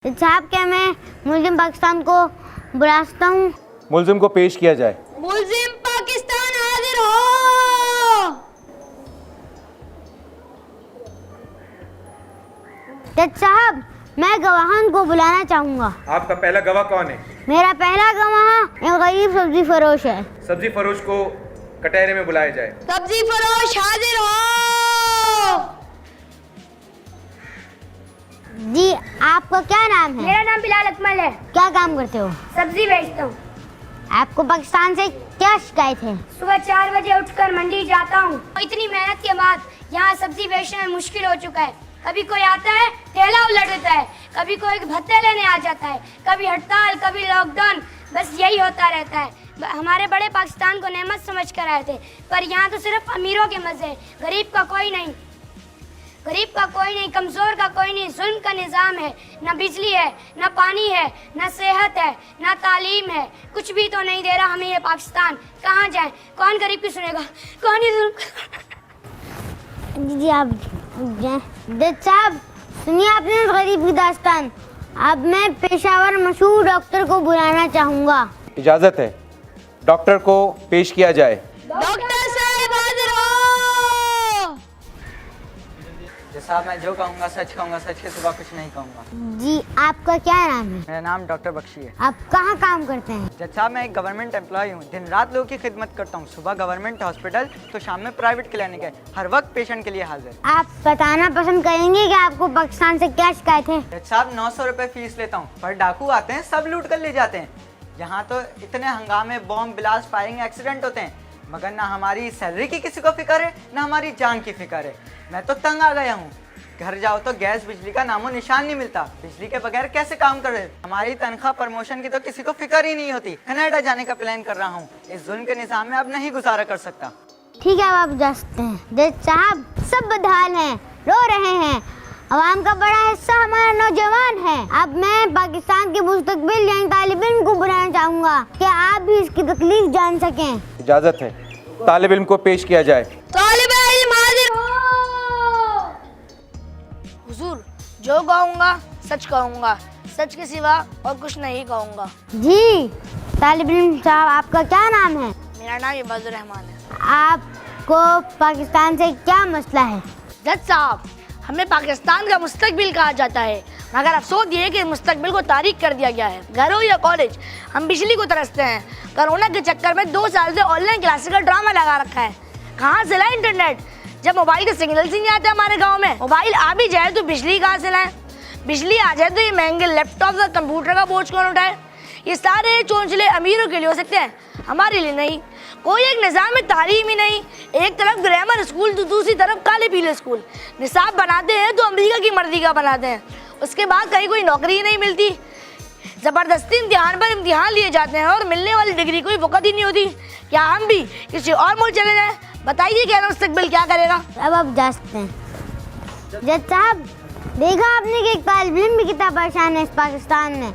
साहब क्या मैं मुल्जिम पाकिस्तान को बुला सकता हूँ? मुल्जिम को पेश किया जाए। मुल्जिम पाकिस्तान हाजिर हो। जज साहब मैं गवाहान को बुलाना चाहूँगा। आपका पहला गवाह कौन है? मेरा पहला गवाह एक गरीब सब्जी फरोश है। सब्जी फरोश को कटहरे में बुलाया जाए। सब्जी फरोश हाजिर हो। जी आपका क्या नाम है? मेरा नाम बिलाल अकमल है। क्या काम करते हो? सब्जी बेचता हूँ। आपको पाकिस्तान से क्या शिकायत है? सुबह 4 बजे उठकर मंडी जाता हूँ। इतनी मेहनत के बाद यहाँ सब्जी बेचना मुश्किल हो चुका है। कभी कोई आता है ठेला उलट देता है, कभी कोई भत्ते लेने आ जाता है, कभी हड़ताल, कभी लॉकडाउन, बस यही होता रहता है। हमारे बड़े पाकिस्तान को नेमत समझ कर आए थे, पर यहाँ तो सिर्फ अमीरों के मजे, गरीब का कोई नहीं। गरीब का कोई नहीं, कमजोर का कोई नहीं। जुल्म का निज़ाम है, ना बिजली है, ना पानी है, ना सेहत है, ना तालीम है, कुछ भी तो नहीं दे रहा हमें ये पाकिस्तान। कहाँ जाए, कौन गरीब की सुनेगा, कौन ये जुल्म। जी आप जज साहब सुनिए आपने गरीब की दास्तान। अब मैं पेशावर मशहूर डॉक्टर को बुलाना चाहूँगा। इजाजत है, डॉक्टर को पेश किया जाए। डॉक्टर साहब हाजिर हो। साहब मैं जो कहूँगा सच कहूँगा, सच के सिवा कुछ नहीं कहूँगा। जी आपका क्या नाम है? मेरा नाम डॉक्टर बख्शी है। आप कहाँ काम करते हैं? जज साहब मैं एक गवर्नमेंट एम्प्लॉय हूँ, दिन रात लोगों की खिदमत करता हूँ। सुबह गवर्नमेंट हॉस्पिटल तो शाम में प्राइवेट क्लिनिक है, हर वक्त पेशेंट के लिए हाजिर। आप बताना पसंद करेंगे कि आपको पाकिस्तान से क्या शिकायत है? जज साहब 900 रुपये फीस लेता हूँ, पर डाकू आते हैं सब लूट कर ले जाते हैं। यहाँ तो इतने हंगामे, बॉम्ब ब्लास्ट, फायरिंग, एक्सीडेंट होते हैं, मगर ना हमारी सैलरी की किसी को फिक्र है, ना हमारी जान की फिक्र है। मैं तो तंग आ गया हूँ। घर जाओ तो गैस बिजली का नामो निशान नहीं मिलता। बिजली के बगैर कैसे काम कर रहे? हमारी तनख्वाह प्रमोशन की तो किसी को फिक्र ही नहीं होती। कनाडा जाने का प्लान कर रहा हूँ। इस जुल्म के निज़ाम में अब नहीं गुजारा कर सकता। ठीक है अब आप जा सकते हैं। जज साहब सब बदहाल हैं, रो रहे हैं। अवाम का बड़ा हिस्सा हमारा नौजवान है। अब मैं पाकिस्तान के मुस्तकबिल यानी तालिब इल्म को बुलाना चाहूँगा कि आप भी इसकी तकलीफ जान सकें। इजाजत है, तालिब इल्म को पेश किया जाए। तालिब इल्म हाजिर हो। हुजूर जो कहूँगा सच कहूँगा, सच के सिवा और कुछ नहीं कहूँगा। जी तालिब इल्म साहब आपका क्या नाम है? मेरा नाम इबादुर रहमान है। आपको पाकिस्तान से क्या मसला है? जज साहब हमें पाकिस्तान का मुस्तकबिल कहा जाता है, मगर अफसोस ये है कि मुस्तकबिल को तारीख कर दिया गया है। घर हो या कॉलेज हम बिजली को तरसते हैं। कोरोना के चक्कर में 2 साल से ऑनलाइन क्लासेस का ड्रामा लगा रखा है। कहाँ से लाए इंटरनेट जब मोबाइल के सिग्नल ही नहीं आते हमारे गांव में। मोबाइल आ भी जाए तो बिजली कहाँ से लाए? बिजली आ जाए तो ये महंगे लैपटॉप और कंप्यूटर का बोझ कौन उठाए? ये सारे चोंचले अमीरों के लिए हो सकते हैं, हमारे लिए नहीं। कोई एक निज़ाम में तालीम ही नहीं। एक तरफ ग्रामर स्कूल तो दूसरी तरफ काले पीले स्कूल। निसाब बनाते हैं तो अमेरिका की मर्जी का बनाते हैं, उसके बाद कहीं कोई नौकरी ही नहीं मिलती। ज़बरदस्ती इम्तिहान पर इम्तिहान लिए जाते हैं और मिलने वाली डिग्री कोई वक़्त ही नहीं होती। क्या हम भी किसी और मुल्क चले जाएँ? बताइए क्या मुस्तकबिल क्या करेगा? अब आप जा सकते हैं। जज साहब देखा आपने कि एक तालिब इल्म भी कितना परेशान है इस पाकिस्तान में।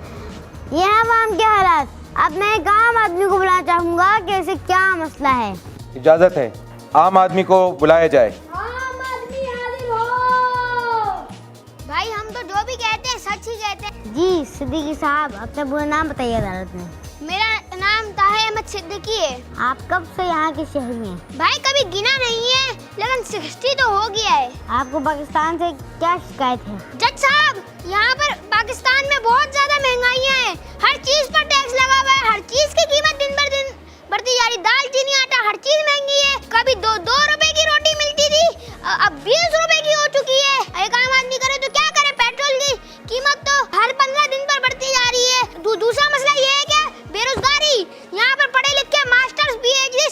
ये है अवाम के हालात। अब मैं एक आम आदमी को बुलाना चाहूँगा कि ऐसे क्या मसला है। इजाजत है, आम आदमी को बुलाया जाए। आम आदमी हाजिर हो। भाई हम तो जो भी कहते हैं सच ही कहते हैं। जी सिद्दीकी साहब अपना पूरा नाम बताइए अदालत में। मेरा नाम ताहिर अहमद सिद्दीकी है। आप कब से यहाँ के शहरी हैं? भाई कभी गिना नहीं है, लेकिन 60 तो हो गया है। आपको पाकिस्तान से क्या शिकायत है? जज साहब यहाँ पर पाकिस्तान में बहुत ज्यादा महंगाइयाँ हैं। हर चीज पर टैक्स लगा हुआ है, हर चीज की कीमत दिन पर दिन बढ़ती जा रही। दाल, चीनी, आटा हर चीज महंगी है। कभी 2 रुपए की रोटी मिलती थी, अब 20 रुपए की हो चुकी है। एक आम आदमी करे तो क्या करे? पेट्रोल की कीमत तो हर 15 दिन पर बढ़ती जा रही है। दूसरा मसला ये है क्या? बेरोजगारी। यहाँ पर पढ़े लिखे मास्टर्स, PhD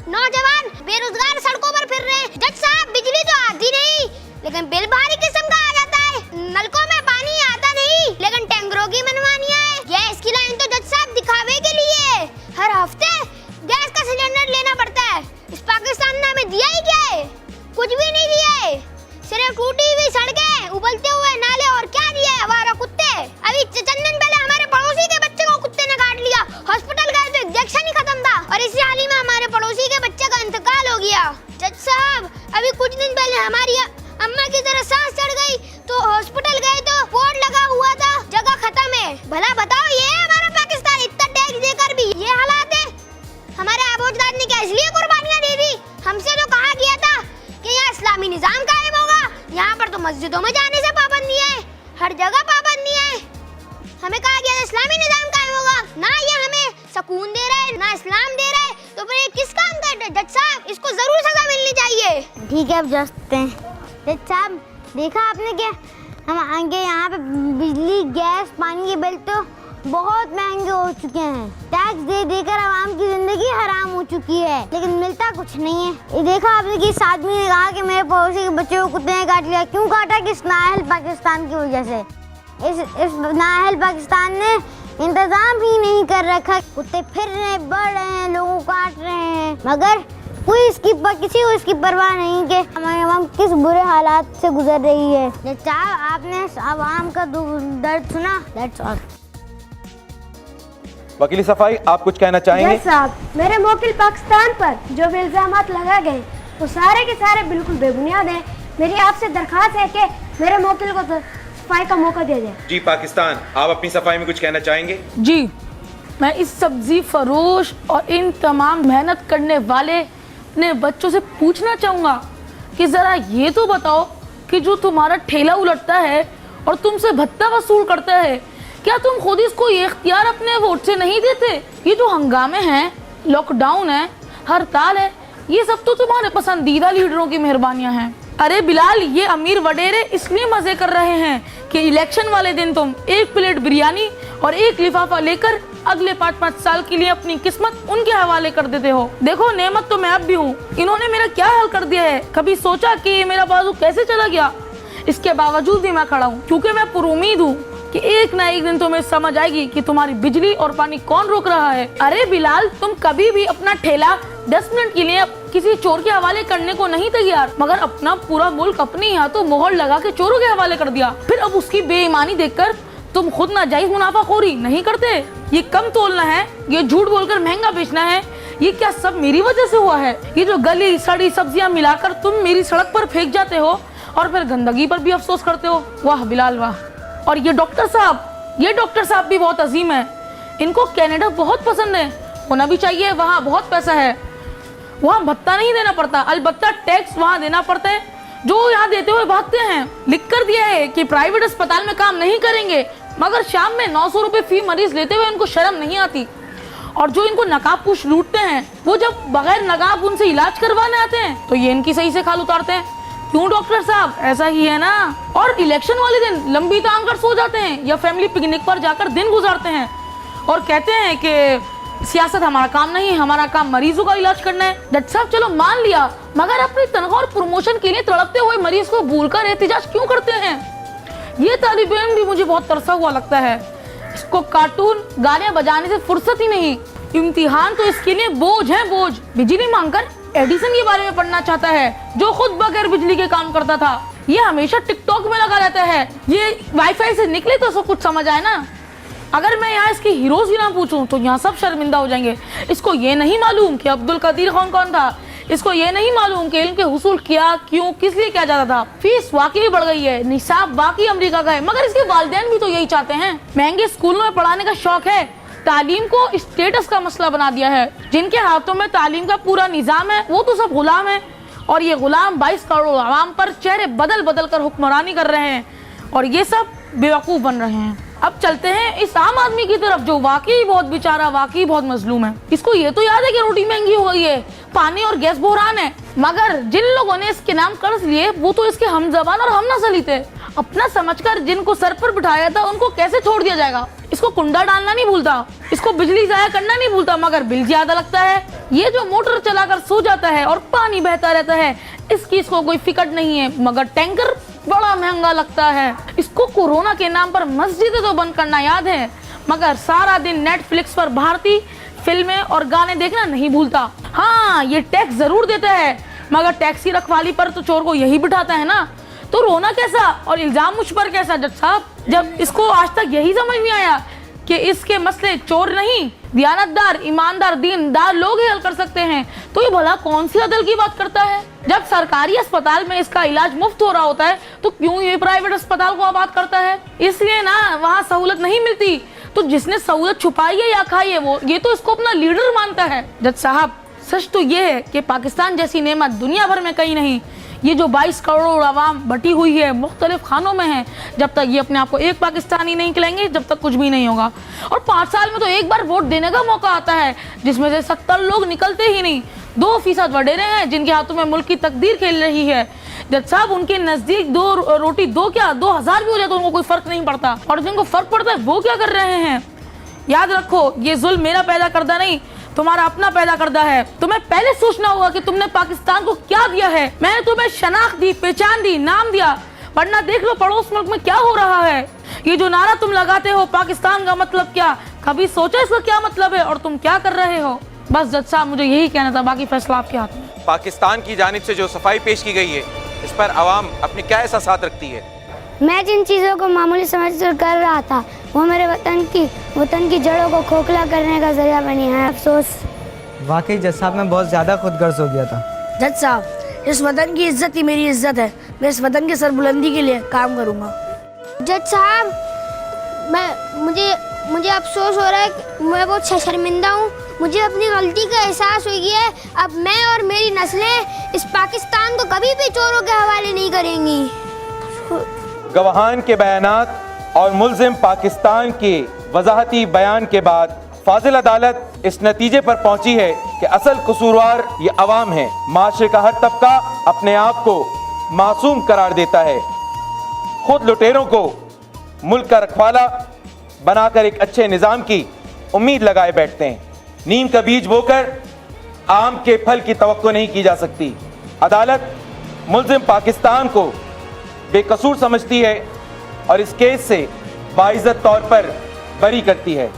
नौजवान बेरोजगार सड़कों पर फिर रहे हैं। जज साहब बिजली तो आती नहीं, लेकिन बिल भारी किस्म का आ जाता है। नलकों में पानी आता नहीं, लेकिन भला बताओ, ये है हमारा पाकिस्तान, इतना टैक्स देकर भी ये हालात है। हमारे आबोजदाद ने क्या इसलिए कुर्बानियां दी थी? हमसे तो कहा गया था कि यहाँ इस्लामी निजाम कायम होगा। यहाँ पर तो मस्जिदों में जाने से पाबंदी है, हर जगह पाबंदी है। हमें कहा गया था इस्लामी निजाम कायम होगा, ना ये हमें सुकून दे रहा है ना इस्लाम दे रहा है, तो फिर ये किस काम का है? जज साहब, इसको जरूर सजा मिलनी चाहिए। ठीक है, अब जजते हैं। जज साहब, देखा आपने क्या, हम आगे यहाँ पे बिजली, गैस, पानी के बिल तो बहुत महंगे हो चुके हैं। टैक्स दे देकर आवाम की जिंदगी हराम हो चुकी है, लेकिन मिलता कुछ नहीं है। ये देखा आपने कि इस आदमी ने कहा कि मेरे पड़ोसी के बच्चे को कुत्ते ने काट लिया। क्यों काटा? कि इस नाअहल पाकिस्तान की वजह से। इस नाअहल पाकिस्तान ने इंतजाम ही नहीं कर रखा। कुत्ते फिर रहे, बढ़ रहे हैं, लोगों को काट रहे हैं, मगर किसी को इसकी परवाह नहीं कि हमारी आवाम किस बुरे हालात से गुजर रही है। जनाब, आपने आवाम का दर्द सुना। That's all. वकील सफाई, आप कुछ कहना चाहेंगे? साहब, मेरे मोकिल पाकिस्तान पर जो भी इल्जामात लगाए गए वो सारे के सारे बिल्कुल बेबुनियाद हैं। मेरी आपसे दरख्वास्त है कि मेरे मोकिल को तो सफाई का मौका दे दें। जी पाकिस्तान, आप अपनी सफाई में कुछ कहना चाहेंगे? जी, मैं इस सब्जी फरोश और इन तमाम मेहनत करने वाले अपने बच्चों से पूछना चाहूँगा कि ज़रा ये तो बताओ कि जो तुम्हारा ठेला उलटता है और तुमसे भत्ता वसूल करता है, क्या तुम खुद इसको ये इख्तियार अपने वोट से नहीं देते? ये जो हंगामे हैं, लॉकडाउन है, हड़ताल है, ये सब तो तुम्हारे पसंदीदा लीडरों की मेहरबानियाँ हैं। अरे बिलाल, ये अमीर वडेरे इसलिए मजे कर रहे हैं कि इलेक्शन वाले दिन तुम एक प्लेट बिरयानी और एक लिफाफा लेकर अगले 5-5 साल के लिए अपनी किस्मत उनके हवाले कर देते हो। देखो, नेमत तो मैं अब भी हूँ, इन्होंने मेरा क्या हाल कर दिया है। कभी सोचा कि मेरा बाजू कैसे चला गया? इसके बावजूद भी मैं खड़ा हूँ, क्योंकि मैं पुरुमीद हूँ कि एक ना एक दिन तुम्हें समझ आएगी कि तुम्हारी बिजली और पानी कौन रोक रहा है। अरे बिलाल, तुम कभी भी अपना ठेला 10 मिनट के लिए किसी चोर के हवाले करने को नहीं तैयार, मगर अपना पूरा मुल्क अपने यहाँ तो मोहर लगा के चोरों के हवाले कर दिया। फिर अब उसकी बेईमानी देखकर तुम खुद नाजायज मुनाफाखोरी नहीं करते? ये कम तोलना है, ये झूठ बोलकर महंगा बेचना है, ये क्या सब मेरी वजह से हुआ है? ये जो गली सड़ी सब्जियां मिलाकर तुम मेरी सड़क पर फेंक जाते हो और फिर गंदगी पर भी अफसोस करते हो। वाह बिलाल वाह। और ये डॉक्टर साहब भी बहुत अजीम है। इनको कनाडा बहुत पसंद है, होना भी चाहिए, वहाँ बहुत पैसा है, वहाँ भत्ता नहीं देना पड़ता, अलबत्ता टैक्स वहाँ देना पड़ता है, जो यहाँ देते हुए भागते हैं। लिख कर दिया है कि प्राइवेट अस्पताल में काम नहीं करेंगे, मगर शाम में 900 रुपए फी मरीज लेते हुए इनको शर्म नहीं आती। और जो इनको नकाबपोश लूटते हैं, वो जब बगैर नकाब उनसे इलाज करवाने आते हैं तो ये इनकी सही से खाल उतारते हैं। क्यों डॉक्टर साहब, ऐसा ही है ना? और इलेक्शन वाले दिन लंबी टांग कर सो जाते हैं या फैमिली पिकनिक पर जाकर दिन गुजारते हैं और कहते हैं कि सियासत हमारा काम नहीं है, हमारा काम मरीजों का इलाज करना है। डॉक्टर साहब चलो मान लिया, मगर अपनी तनख्वाह और प्रमोशन के लिए तड़पते हुए मरीज को भूलकर एहतिजाज क्यों करते हैं? ये तालिब इल्म भी मुझे बहुत तरसा हुआ लगता है। इसको कार्टून गाने बजाने से फुर्सत ही नहीं, इम्तिहान तो इसके लिए बोझ है, बोझ। बिजली मांगकर एडिसन के बारे में पढ़ना चाहता है, जो खुद बगैर बिजली के काम करता था। ये हमेशा टिकटॉक में लगा रहता है। ये वाईफाई से निकले तो सब कुछ समझ आए ना। अगर मैं यहाँ इसके हीरोज की ना पूछूं तो यहाँ सब शर्मिंदा हो जाएंगे। इसको ये नहीं मालूम कि अब्दुल कदीर खान कौन था, इसको ये नहीं मालूम कि इनके हुसूल क्या, क्यों, किस लिए किया जाता था। फीस वाकई बढ़ गई है, निसाब बाकी अमेरिका का है, मगर इसके वालिदैन भी तो यही चाहते हैं। महंगे स्कूलों में पढ़ाने का शौक है, तालीम को स्टेटस का मसला बना दिया है। जिनके हाथों में तालीम का पूरा निजाम है वो तो सब गुलाम है, और ये गुलाम 22 करोड़ आवाम पर चेहरे बदल बदल कर हुक्मरानी कर रहे हैं, और ये सब बेवकूफ बन रहे हैं। अब चलते हैं इस आम आदमी की तरफ, जो वाकई बहुत बेचारा, वाकई बहुत मजलूम है। इसको ये तो याद है कि रोटी महंगी हो गई है, पानी और गैस बहरान है, मगर जिन लोगों ने इसके नाम कर्ज लिए वो तो इसके हम जबान और हम नस्ल थे। अपना समझकर जिनको सर पर बिठाया था उनको कैसे छोड़ दिया जाएगा? इसको कुंडा डालना नहीं भूलता, इसको बिजली जाया करना नहीं भूलता, मगर बिल ज्यादा लगता है। ये जो मोटर चलाकर सो जाता है और पानी बहता रहता है, इसकी इसको कोई फिक्र नहीं है, मगर टैंकर बड़ा महंगा लगता है। इसको कोरोना के नाम पर मस्जिदें तो बंद करना याद है, मगर सारा दिन नेटफ्लिक्स पर भारतीय फिल्में और गाने देखना नहीं भूलता। हाँ, ये टैक्स जरूर देता है, मगर टैक्स की रखवाली पर तो चोर को यही बिठाता है ना। तो रोना कैसा और इल्जाम मुझ पर कैसा जज साहब, जब इसको आज तक यही समझ नहीं आया कि इसके मसले चोर नहीं, दियानतदार, ईमानदार, दीनदार लोग ही हल कर सकते हैं, तो ये भला कौन सी अदल की बात करता है? जब सरकारी अस्पताल में इसका इलाज मुफ्त हो रहा होता है तो क्यों ये प्राइवेट अस्पताल को आबाद करता है? इसलिए ना वहाँ सहूलत नहीं मिलती तो जिसने सहूलत छुपाई है या खाई है वो, ये तो इसको अपना लीडर मानता है। जज साहब, सच तो ये है कि पाकिस्तान जैसी नेमत दुनिया भर में कहीं नहीं। ये जो 22 करोड़ आवाम बटी हुई है, मुख्तलिफ खानों में है, जब तक ये अपने आप को एक पाकिस्तानी नहीं खिलाएंगे जब तक कुछ भी नहीं होगा। और 5 साल में तो एक बार वोट देने का मौका आता है जिसमें से 70 लोग निकलते ही नहीं। 2% वडेरे हैं जिनके हाथों में मुल्क की तकदीर खेल रही है। जज साहब, उनके नजदीक 2 रोटी 2 क्या 2000 भी हो जाए तो उनको कोई फर्क नहीं पड़ता, और जिनको फर्क पड़ता है वो क्या कर रहे हैं? याद रखो, ये जुल्म मेरा पैदा करदा नहीं, तुम्हारा अपना पैदा करदा है। तुम्हें पहले सोचना होगा कि तुमने पाकिस्तान को क्या दिया है। मैंने तुम्हें शनाख्त दी, पहचान दी, नाम दिया, वरना देख लो पड़ोस मुल्क में क्या हो रहा है। ये जो नारा तुम लगाते हो पाकिस्तान का मतलब क्या, कभी सोचा इसका क्या मतलब है और तुम क्या कर रहे हो? बस जज साहब, मुझे यही कहना था, बाकी फैसला आपके हाथ में। पाकिस्तान की जानिब से जो सफाई पेश की गई है, इस पर आवाम अपने क्या एहसास रखती है? मैं जिन चीज़ों को मामूली समझकर कर रहा था वो मेरे वतन की जड़ों को खोखला करने का जरिया बनी है। अफसोस। वाकई जज साहब, मैं बहुत ज़्यादा खुदगर्ज हो गया था। जज साहब, इस वतन की इज्जत ही मेरी इज्जत है। मैं इस वतन की सरबुलंदी के लिए काम करूंगा। जज साहब, मुझे अफसोस हो रहा है कि मैं बहुत शर्मिंदा हूँ। मुझे अपनी गलती का एहसास हो गया है। अब मैं और मेरी नस्लें इस पाकिस्तान को कभी भी चोरों के हवाले नहीं करेंगी। गवाहान के बयानात और मुल्जिम पाकिस्तान के वजाहती बयान के बाद फाजिल अदालत इस नतीजे पर पहुंची है कि असल कसूरवार ये अवाम है। माशरे का हर तबका अपने आप को मासूम करार देता है। खुद लुटेरों को मुल्क का रखवाला बनाकर एक अच्छे निज़ाम की उम्मीद लगाए बैठते हैं। नीम का बीज बोकर आम के फल की तवक्को नहीं की जा सकती। अदालत मुल्जिम पाकिस्तान को बेकसूर समझती है और इस केस से बाइज्जत तौर पर बरी करती है।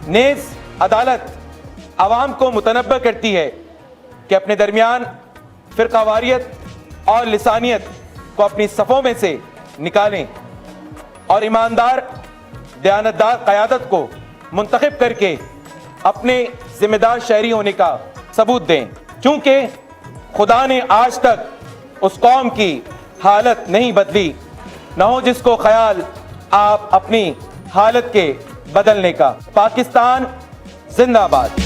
नेज़ अदालत आवाम को मुतनब्बा करती है कि अपने दरमियान फ़िरक़ावारियत और लिसानियत को अपनी सफ़ों में से निकालें और ईमानदार दयानतदार क़यादत को मुंतखब करके अपने ज़िम्मेदार शहरी होने का सबूत दें। चूँकि खुदा ने आज तक उस कौम की हालत नहीं बदली, न हो जिसको ख्याल आप अपनी हालत के बदलने का। पाकिस्तान जिंदाबाद।